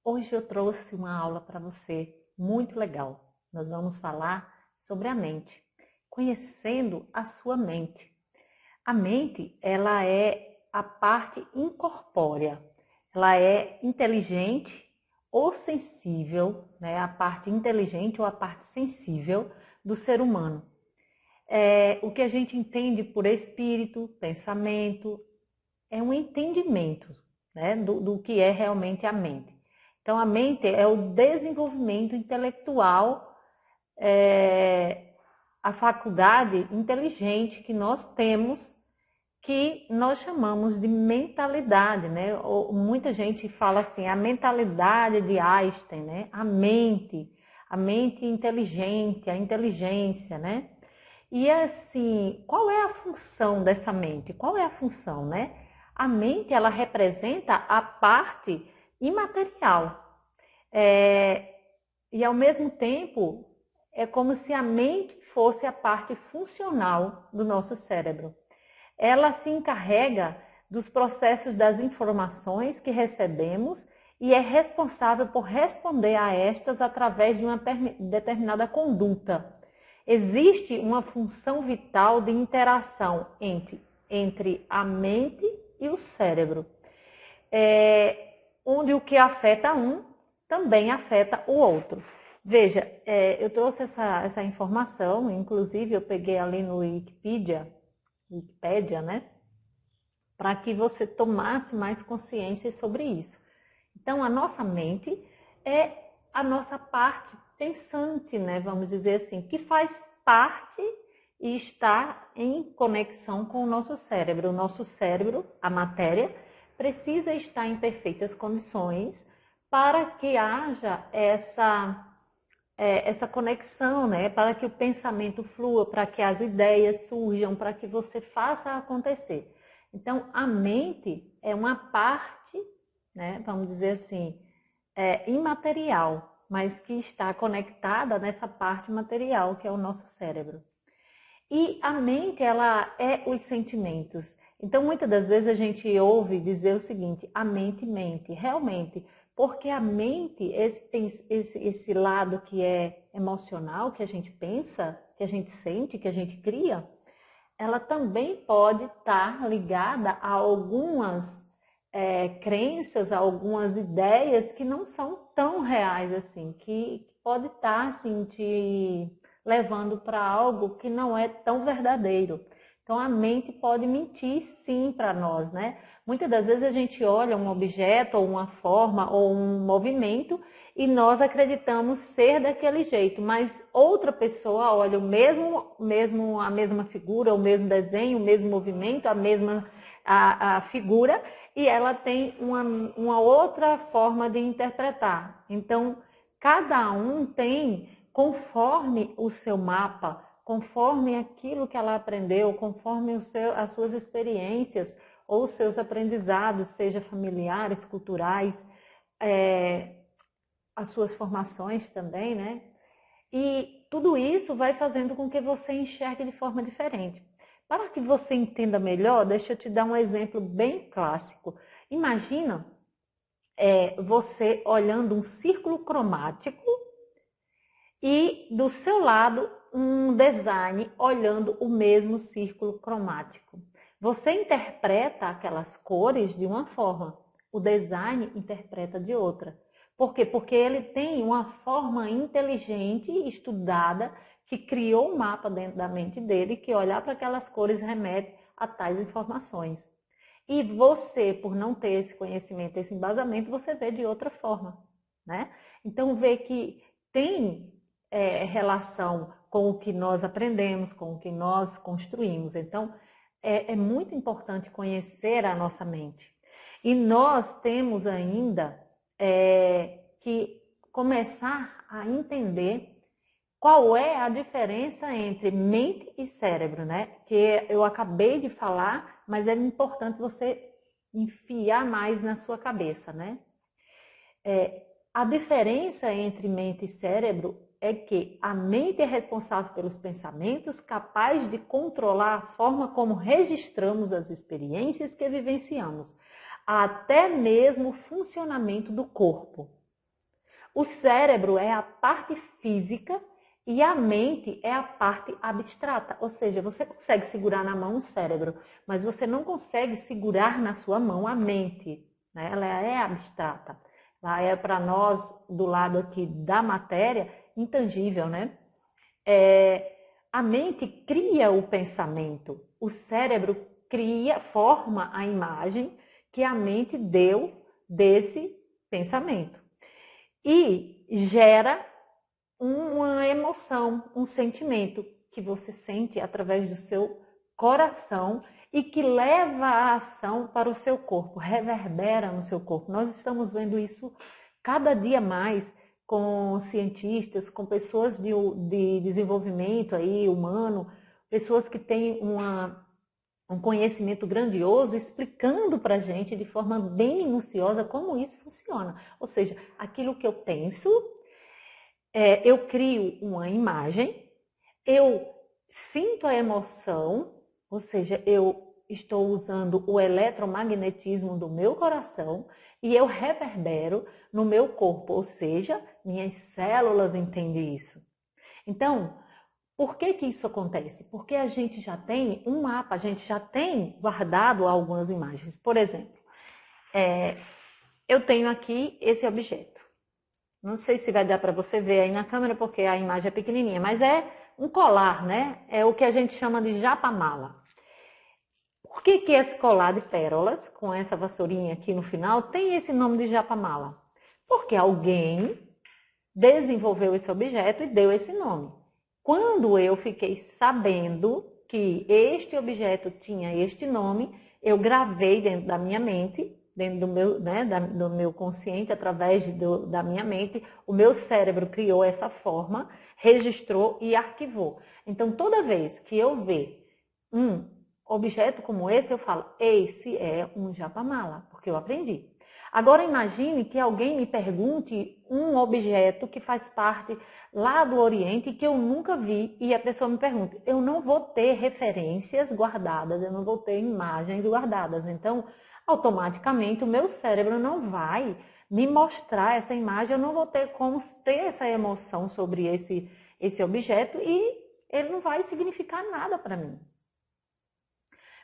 Hoje eu trouxe uma aula para você muito legal. Nós vamos falar sobre a mente, conhecendo a sua mente. A mente, ela é a parte incorpórea, ela é inteligente ou sensível, né? A parte inteligente ou a parte sensível do ser humano. O que a gente entende por espírito, pensamento, é um entendimento, né, do que é realmente a mente. Então, a mente é o desenvolvimento intelectual, a faculdade inteligente que nós temos, que nós chamamos de mentalidade, né? Muita gente fala assim, a mentalidade de Einstein, né? A mente inteligente, a inteligência, né? E assim, qual é a função dessa mente? Qual é a função, né? A mente, ela representa a parte imaterial. E ao mesmo tempo, é como se a mente fosse a parte funcional do nosso cérebro. Ela se encarrega dos processos das informações que recebemos e é responsável por responder a estas através de uma determinada conduta. Existe uma função vital de interação entre a mente e o cérebro, onde o que afeta um também afeta o outro. Veja, eu trouxe essa informação, inclusive eu peguei ali no Wikipédia, né? Para que você tomasse mais consciência sobre isso. Então, a nossa mente é a nossa parte pensante, né? Vamos dizer assim, que faz parte e está em conexão com o nosso cérebro. O nosso cérebro, a matéria, precisa estar em perfeitas condições para que haja essa conexão, né? Para que o pensamento flua, para que as ideias surjam, para que você faça acontecer. Então, a mente é uma parte, né? Vamos dizer assim, imaterial, mas que está conectada nessa parte material, que é o nosso cérebro. E a mente, ela é os sentimentos. Então, muitas das vezes a gente ouve dizer o seguinte, a mente mente. Realmente, porque a mente, esse lado que é emocional, que a gente pensa, que a gente sente, que a gente cria, ela também pode estar ligada a algumas crenças, a algumas ideias que não são tão reais assim, que pode estar assim, te levando para algo que não é tão verdadeiro. Então a mente pode mentir sim para nós, né? Muitas das vezes a gente olha um objeto, ou uma forma, ou um movimento e nós acreditamos ser daquele jeito, mas outra pessoa olha a mesma figura, o mesmo desenho, o mesmo movimento, a figura, e ela tem uma outra forma de interpretar. Então, cada um tem, conforme o seu mapa, conforme aquilo que ela aprendeu, conforme as suas experiências ou os seus aprendizados, seja familiares, culturais, as suas formações também, né? E tudo isso vai fazendo com que você enxergue de forma diferente. Para que você entenda melhor, deixa eu te dar um exemplo bem clássico. Imagina você olhando um círculo cromático e do seu lado um design olhando o mesmo círculo cromático. Você interpreta aquelas cores de uma forma, o design interpreta de outra. Por quê? Porque ele tem uma forma inteligente, estudada, que criou um mapa dentro da mente dele, que olhar para aquelas cores remete a tais informações. E você, por não ter esse conhecimento, esse embasamento, você vê de outra forma, né? Então, vê que tem relação com o que nós aprendemos, com o que nós construímos. Então, é muito importante conhecer a nossa mente. E nós temos ainda que começar a entender qual é a diferença entre mente e cérebro, né? Que eu acabei de falar, mas é importante você enfiar mais na sua cabeça, né? A diferença entre mente e cérebro é que a mente é responsável pelos pensamentos, capaz de controlar a forma como registramos as experiências que vivenciamos, até mesmo o funcionamento do corpo. O cérebro é a parte física e a mente é a parte abstrata. Ou seja, você consegue segurar na mão o cérebro, mas você não consegue segurar na sua mão a mente, né? Ela é abstrata. Ela é, para nós, do lado aqui da matéria, intangível, né? A mente cria o pensamento, o cérebro forma a imagem que a mente deu desse pensamento e gera uma emoção, um sentimento que você sente através do seu coração e que leva a ação para o seu corpo, reverbera no seu corpo. Nós estamos vendo isso cada dia mais com cientistas, com pessoas de desenvolvimento aí, humano, pessoas que têm um conhecimento grandioso, explicando para a gente de forma bem minuciosa como isso funciona. Ou seja, aquilo que eu penso, eu crio uma imagem, eu sinto a emoção, ou seja, eu estou usando o eletromagnetismo do meu coração e eu reverbero no meu corpo, ou seja, minhas células entendem isso. Então, por que que isso acontece? Porque a gente já tem um mapa, a gente já tem guardado algumas imagens. Por exemplo, eu tenho aqui esse objeto. Não sei se vai dar para você ver aí na câmera, porque a imagem é pequenininha, mas é um colar, né? É o que a gente chama de japamala. Por que que esse colar de pérolas, com essa vassourinha aqui no final, tem esse nome de japamala? Porque alguém desenvolveu esse objeto e deu esse nome. Quando eu fiquei sabendo que este objeto tinha este nome, eu gravei dentro da minha mente, dentro do meu, né, do meu consciente, através da minha mente, o meu cérebro criou essa forma, registrou e arquivou. Então, toda vez que eu ver um objeto como esse, eu falo, esse é um japamala, porque eu aprendi. Agora imagine que alguém me pergunte um objeto que faz parte lá do Oriente que eu nunca vi e a pessoa me pergunta. Eu não vou ter referências guardadas, eu não vou ter imagens guardadas. Então, automaticamente, o meu cérebro não vai me mostrar essa imagem, eu não vou ter como ter essa emoção sobre esse objeto e ele não vai significar nada para mim.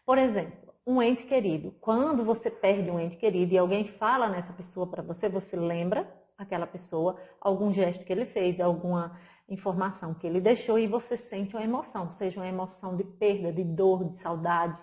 Por exemplo, um ente querido. Quando você perde um ente querido e alguém fala nessa pessoa para você, você lembra aquela pessoa, algum gesto que ele fez, alguma informação que ele deixou e você sente uma emoção, seja uma emoção de perda, de dor, de saudade.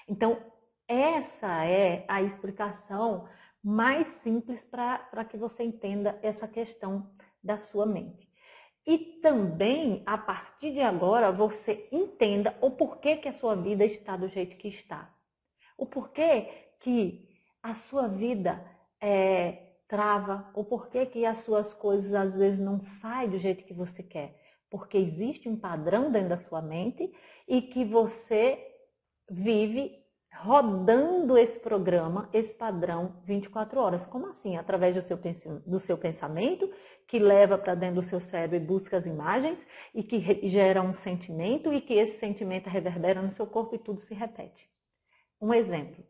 Então, essa é a explicação mais simples para que você entenda essa questão da sua mente. E também, a partir de agora, você entenda o porquê que a sua vida está do jeito que está. O porquê que a sua vida trava, o porquê que as suas coisas às vezes não saem do jeito que você quer. Porque existe um padrão dentro da sua mente e que você vive rodando esse programa, esse padrão 24 horas. Como assim? Através do seu pensamento, que leva para dentro do seu cérebro e busca as imagens e que gera um sentimento e que esse sentimento reverbera no seu corpo e tudo se repete. Um exemplo.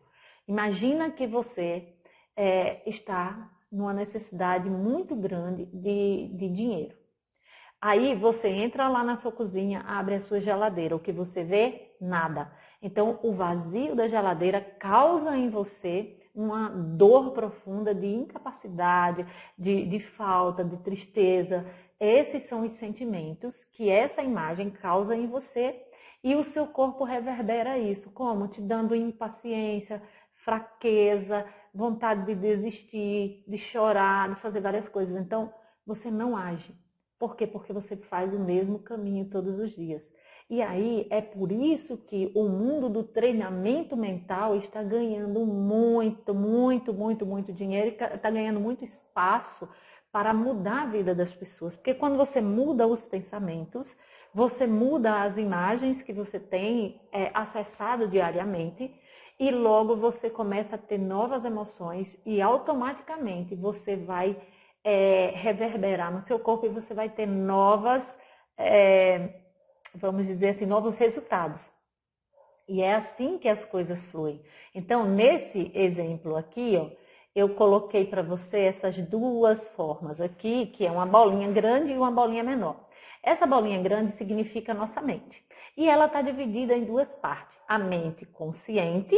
Imagina que você está numa necessidade muito grande de dinheiro. Aí você entra lá na sua cozinha, abre a sua geladeira. O que você vê? Nada. Então, o vazio da geladeira causa em você uma dor profunda de incapacidade, de falta, de tristeza. Esses são os sentimentos que essa imagem causa em você e o seu corpo reverbera isso. Como? Te dando impaciência, fraqueza, vontade de desistir, de chorar, de fazer várias coisas. Então, você não age. Por quê? Porque você faz o mesmo caminho todos os dias. E aí, é por isso que o mundo do treinamento mental está ganhando muito, muito, muito, muito dinheiro e está ganhando muito espaço para mudar a vida das pessoas. Porque quando você muda os pensamentos, você muda as imagens que você tem acessado diariamente e logo você começa a ter novas emoções e automaticamente você vai reverberar no seu corpo e você vai ter novas, vamos dizer assim, novos resultados. E é assim que as coisas fluem. Então, nesse exemplo aqui, ó, eu coloquei para você essas duas formas aqui, que é uma bolinha grande e uma bolinha menor. Essa bolinha grande significa a nossa mente. E ela está dividida em duas partes. A mente consciente,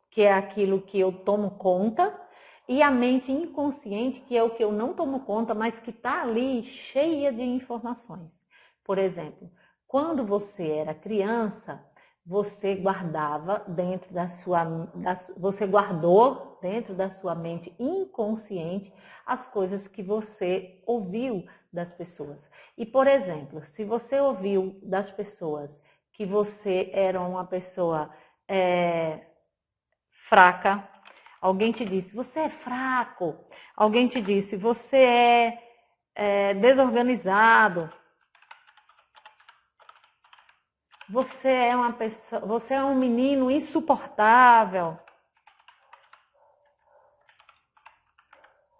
que é aquilo que eu tomo conta, e a mente inconsciente, que é o que eu não tomo conta, mas que está ali cheia de informações. Por exemplo, quando você era criança, você guardava dentro você guardou dentro da sua mente inconsciente as coisas que você ouviu das pessoas. E, por exemplo, se você ouviu das pessoas que você era uma pessoa fraca, alguém te disse, você é fraco, alguém te disse, você é desorganizado, você é uma pessoa, você é um menino insuportável.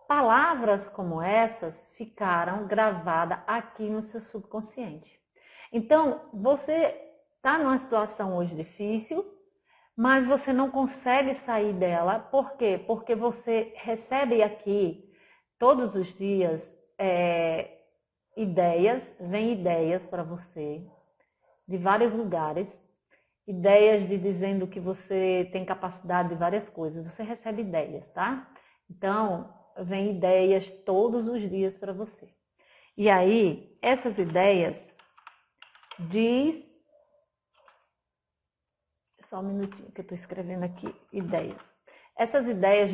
Palavras como essas ficaram gravadas aqui no seu subconsciente. Então, você está numa situação hoje difícil, mas você não consegue sair dela. Por quê? Porque você recebe aqui, todos os dias, vem ideias para você, de vários lugares, ideias dizendo que você tem capacidade de várias coisas. Você recebe ideias, tá? Então, vem ideias todos os dias para você. E aí, essas ideias só um minutinho que eu estou escrevendo aqui, ideias. Essas ideias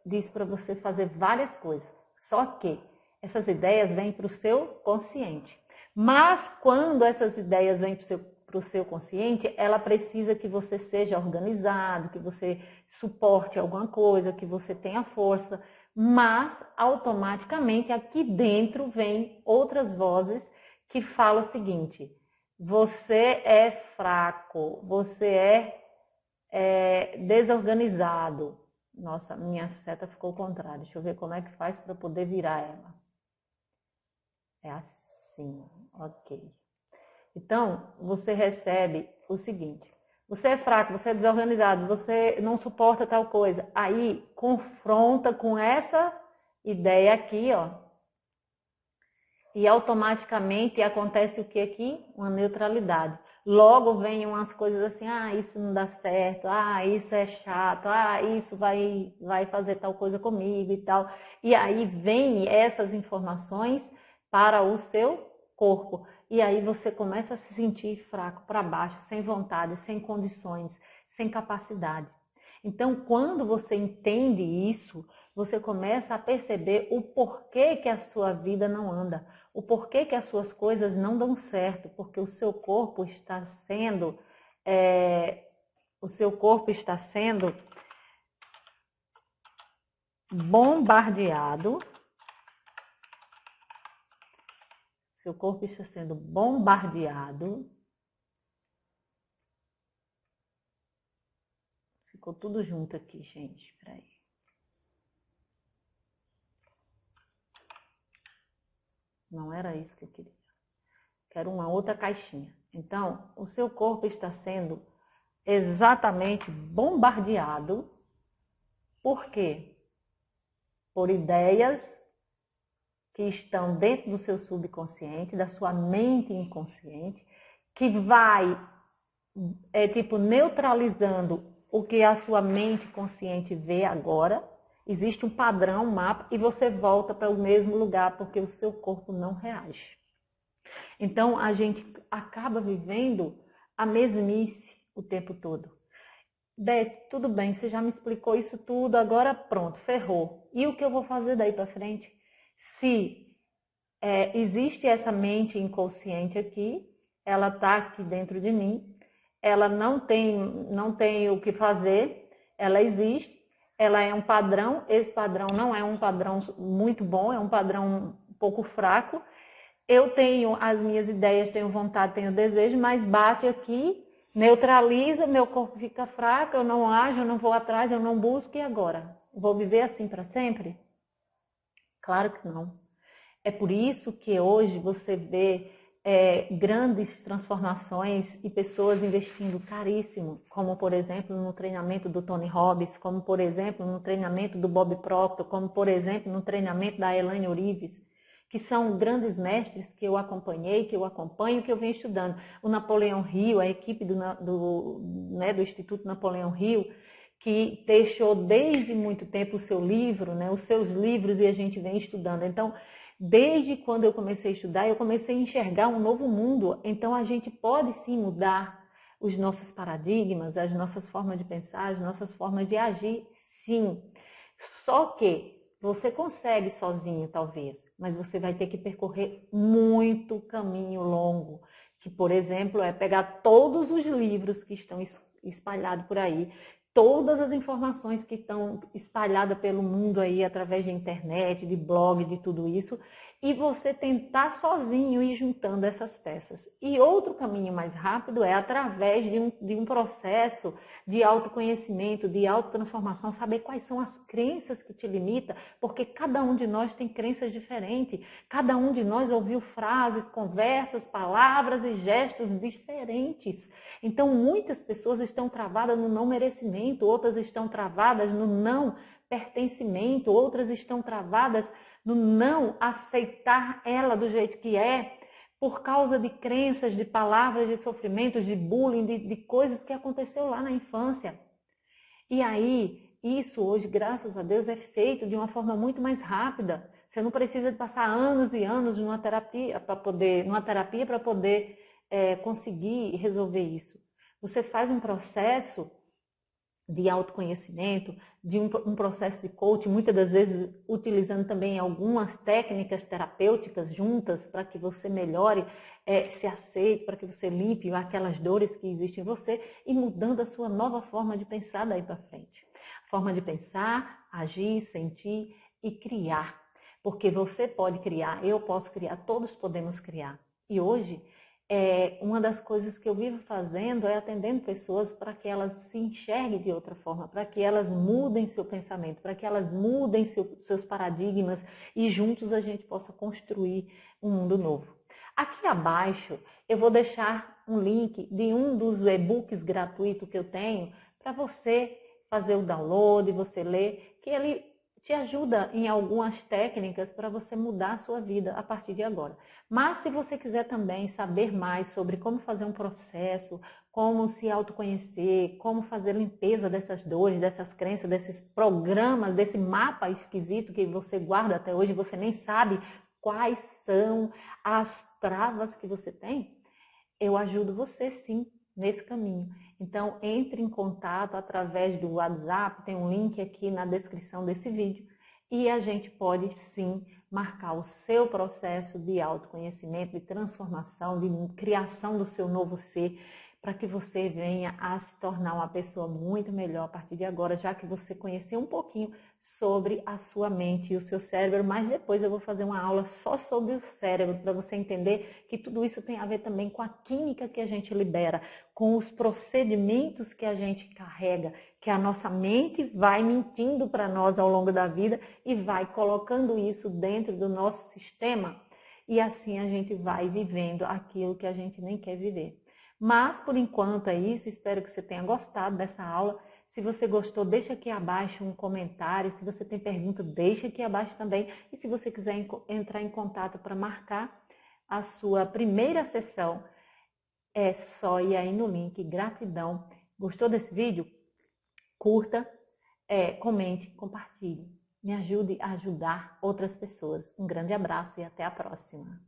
diz para você fazer várias coisas, só que essas ideias vêm para o seu consciente. Mas quando essas ideias vêm para o seu consciente, ela precisa que você seja organizado, que você suporte alguma coisa, que você tenha força, mas automaticamente aqui dentro vem outras vozes que falam o seguinte: você é fraco, você é desorganizado. Nossa, minha seta ficou ao contrário. Deixa eu ver como é que faz para poder virar ela. É assim, ok. Então, você recebe o seguinte: você é fraco, você é desorganizado, você não suporta tal coisa. Aí, confronta com essa ideia aqui, ó. E automaticamente acontece o que aqui? Uma neutralidade. Logo vem umas coisas assim, isso não dá certo, isso é chato, isso vai fazer tal coisa comigo e tal. E aí vem essas informações para o seu corpo. E aí você começa a se sentir fraco, para baixo, sem vontade, sem condições, sem capacidade. Então, quando você entende isso, você começa a perceber o porquê que a sua vida não anda, o porquê que as suas coisas não dão certo, porque o seu corpo está sendo bombardeado. Seu corpo está sendo bombardeado. Ficou tudo junto aqui, gente. Peraí. Não era isso que eu queria. Quero uma outra caixinha. Então, o seu corpo está sendo exatamente bombardeado. Por quê? Por ideias que estão dentro do seu subconsciente, da sua mente inconsciente, que vai, neutralizando o que a sua mente consciente vê agora. Existe um padrão, um mapa, e você volta para o mesmo lugar, porque o seu corpo não reage. Então, a gente acaba vivendo a mesmice o tempo todo. Beth, tudo bem, você já me explicou isso tudo, agora pronto, ferrou. E o que eu vou fazer daí para frente? Se existe essa mente inconsciente aqui, ela está aqui dentro de mim, ela não tem o que fazer, ela existe, ela é um padrão, esse padrão não é um padrão muito bom, é um padrão um pouco fraco. Eu tenho as minhas ideias, tenho vontade, tenho desejo, mas bate aqui, neutraliza, meu corpo fica fraco, eu não ajo, eu não vou atrás, eu não busco, e agora? Vou viver assim para sempre? Claro que não. É por isso que hoje você vê grandes transformações e pessoas investindo caríssimo, como por exemplo no treinamento do Tony Robbins, como por exemplo no treinamento do Bob Proctor, como por exemplo no treinamento da Elaine Orives, que são grandes mestres que eu acompanhei, que eu acompanho, que eu venho estudando. O Napoleão Hill, a equipe do Instituto Napoleão Hill, que deixou desde muito tempo o seu livro, né, os seus livros, e a gente vem estudando. Então, desde quando eu comecei a estudar, eu comecei a enxergar um novo mundo. Então, a gente pode sim mudar os nossos paradigmas, as nossas formas de pensar, as nossas formas de agir, sim. Só que você consegue sozinho, talvez, mas você vai ter que percorrer muito caminho longo, que, por exemplo, é pegar todos os livros que estão espalhados por aí, todas as informações que estão espalhadas pelo mundo aí, através de internet, de blog, de tudo isso, e você tentar sozinho ir juntando essas peças. E outro caminho mais rápido é através de um processo de autoconhecimento, de autotransformação, saber quais são as crenças que te limitam, porque cada um de nós tem crenças diferentes, cada um de nós ouviu frases, conversas, palavras e gestos diferentes. Então, muitas pessoas estão travadas no não merecimento, outras estão travadas no não pertencimento, outras estão travadas no não aceitar ela do jeito que é, por causa de crenças, de palavras, de sofrimentos, de bullying, de coisas que aconteceu lá na infância. E aí, isso hoje, graças a Deus, é feito de uma forma muito mais rápida. Você não precisa de passar anos e anos numa terapia para poder conseguir resolver isso. Você faz um processo de autoconhecimento, de um processo de coaching, muitas das vezes utilizando também algumas técnicas terapêuticas juntas para que você melhore, se aceite, para que você limpe aquelas dores que existem em você e mudando a sua nova forma de pensar daí para frente. Forma de pensar, agir, sentir e criar. Porque você pode criar, eu posso criar, todos podemos criar. E hoje, uma das coisas que eu vivo fazendo é atendendo pessoas para que elas se enxerguem de outra forma, para que elas mudem seu pensamento, para que elas mudem seus paradigmas e juntos a gente possa construir um mundo novo. Aqui abaixo eu vou deixar um link de um dos e-books gratuitos que eu tenho para você fazer o download, você ler, que ele te ajuda em algumas técnicas para você mudar a sua vida a partir de agora. Mas se você quiser também saber mais sobre como fazer um processo, como se autoconhecer, como fazer limpeza dessas dores, dessas crenças, desses programas, desse mapa esquisito que você guarda até hoje, você nem sabe quais são as travas que você tem, eu ajudo você sim nesse caminho. Então, entre em contato através do WhatsApp, tem um link aqui na descrição desse vídeo, e a gente pode sim marcar o seu processo de autoconhecimento, de transformação, de criação do seu novo ser, para que você venha a se tornar uma pessoa muito melhor a partir de agora, já que você conheceu um pouquinho sobre a sua mente e o seu cérebro, mas depois eu vou fazer uma aula só sobre o cérebro, para você entender que tudo isso tem a ver também com a química que a gente libera, com os procedimentos que a gente carrega, que a nossa mente vai mentindo para nós ao longo da vida e vai colocando isso dentro do nosso sistema, e assim a gente vai vivendo aquilo que a gente nem quer viver. Mas, por enquanto, é isso. Espero que você tenha gostado dessa aula. Se você gostou, deixa aqui abaixo um comentário. Se você tem pergunta, deixa aqui abaixo também. E se você quiser entrar em contato para marcar a sua primeira sessão, é só ir aí no link. Gratidão. Gostou desse vídeo? Curta, comente, compartilhe. Me ajude a ajudar outras pessoas. Um grande abraço e até a próxima.